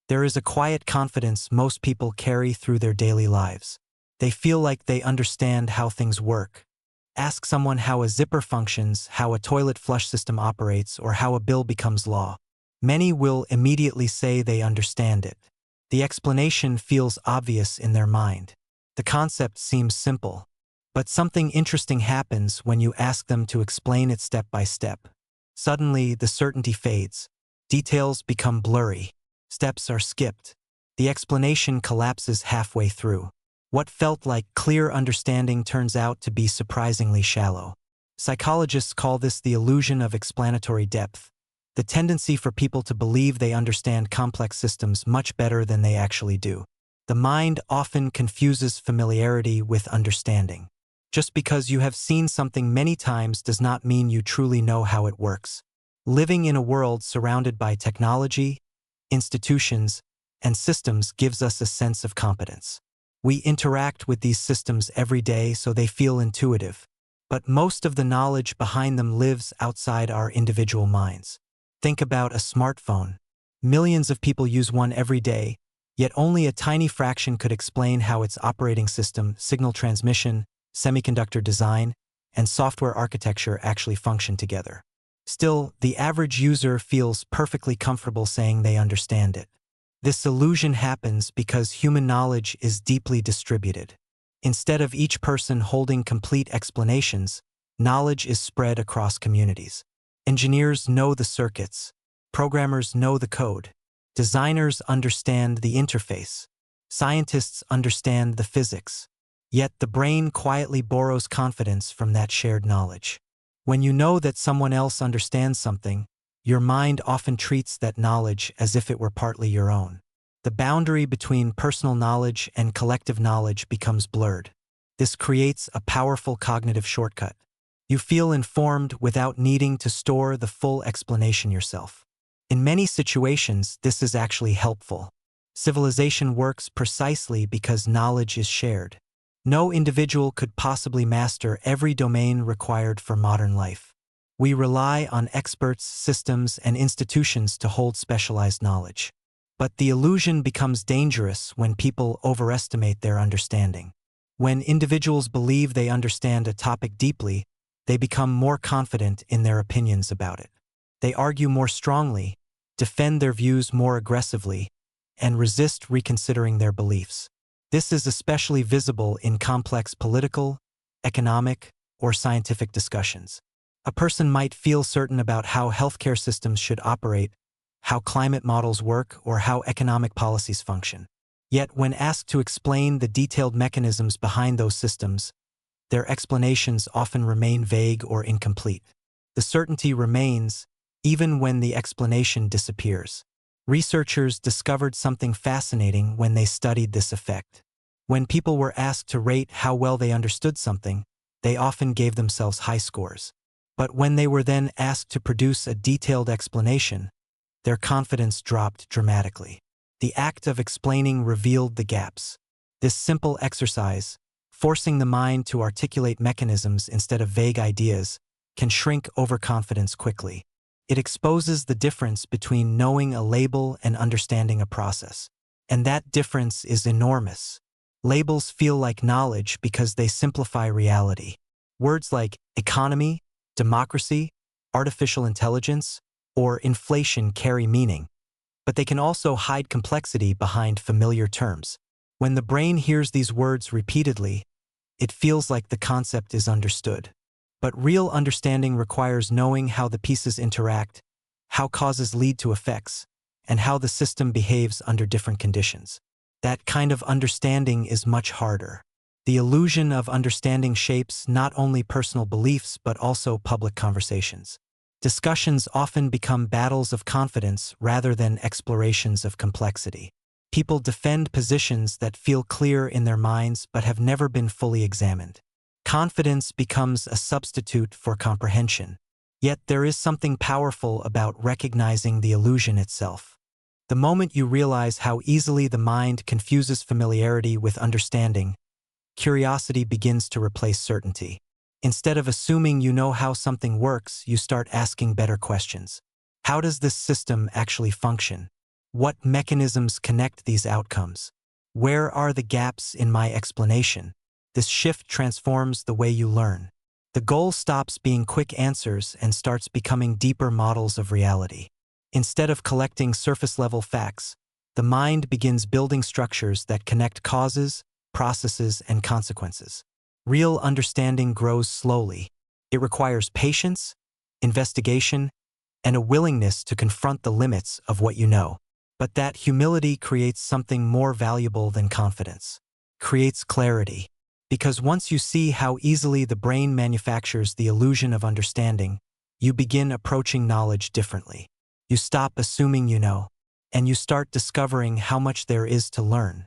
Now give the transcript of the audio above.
There is a quiet confidence most people carry through their daily lives. They feel like they understand how things work. Ask someone how a zipper functions, how a toilet flush system operates, or how a bill becomes law. Many will immediately say they understand it. The explanation feels obvious in their mind. The concept seems simple. But something interesting happens when you ask them to explain it step by step. Suddenly, the certainty fades. Details become blurry. Steps are skipped. The explanation collapses halfway through. What felt like clear understanding turns out to be surprisingly shallow. Psychologists call this the illusion of explanatory depth, the tendency for people to believe they understand complex systems much better than they actually do. The mind often confuses familiarity with understanding. Just because you have seen something many times does not mean you truly know how it works. Living in a world surrounded by technology, institutions, and systems gives us a sense of competence. We interact with these systems every day, so they feel intuitive. But most of the knowledge behind them lives outside our individual minds. Think about a smartphone. Millions of people use one every day, yet only a tiny fraction could explain how its operating system, signal transmission, semiconductor design, and software architecture actually function together. Still, the average user feels perfectly comfortable saying they understand it. This illusion happens because human knowledge is deeply distributed. Instead of each person holding complete explanations, knowledge is spread across communities. Engineers know the circuits. Programmers know the code. Designers understand the interface. Scientists understand the physics. Yet the brain quietly borrows confidence from that shared knowledge. When you know that someone else understands something, your mind often treats that knowledge as if it were partly your own. The boundary between personal knowledge and collective knowledge becomes blurred. This creates a powerful cognitive shortcut. You feel informed without needing to store the full explanation yourself. In many situations, this is actually helpful. Civilization works precisely because knowledge is shared. No individual could possibly master every domain required for modern life. We rely on experts, systems, and institutions to hold specialized knowledge. But the illusion becomes dangerous when people overestimate their understanding. When individuals believe they understand a topic deeply, they become more confident in their opinions about it. They argue more strongly, defend their views more aggressively, and resist reconsidering their beliefs. This is especially visible in complex political, economic, or scientific discussions. A person might feel certain about how healthcare systems should operate, how climate models work, or how economic policies function. Yet, when asked to explain the detailed mechanisms behind those systems, their explanations often remain vague or incomplete. The certainty remains, even when the explanation disappears. Researchers discovered something fascinating when they studied this effect. When people were asked to rate how well they understood something, they often gave themselves high scores. But when they were then asked to produce a detailed explanation, their confidence dropped dramatically. The act of explaining revealed the gaps. This simple exercise, forcing the mind to articulate mechanisms instead of vague ideas, can shrink overconfidence quickly. It exposes the difference between knowing a label and understanding a process. And that difference is enormous. Labels feel like knowledge because they simplify reality. Words like economy, democracy, artificial intelligence, or inflation carry meaning, but they can also hide complexity behind familiar terms. When the brain hears these words repeatedly, it feels like the concept is understood. But real understanding requires knowing how the pieces interact, how causes lead to effects, and how the system behaves under different conditions. That kind of understanding is much harder. The illusion of understanding shapes not only personal beliefs but also public conversations. Discussions often become battles of confidence rather than explorations of complexity. People defend positions that feel clear in their minds but have never been fully examined. Confidence becomes a substitute for comprehension. Yet there is something powerful about recognizing the illusion itself. The moment you realize how easily the mind confuses familiarity with understanding, curiosity begins to replace certainty. Instead of assuming you know how something works, you start asking better questions. How does this system actually function? What mechanisms connect these outcomes? Where are the gaps in my explanation? This shift transforms the way you learn. The goal stops being quick answers and starts becoming deeper models of reality. Instead of collecting surface-level facts, the mind begins building structures that connect causes, processes, and consequences. Real understanding grows slowly. It requires patience, investigation, and a willingness to confront the limits of what you know. But that humility creates something more valuable than confidence. Creates clarity. Because once you see how easily the brain manufactures the illusion of understanding, you begin approaching knowledge differently. You stop assuming you know, and you start discovering how much there is to learn.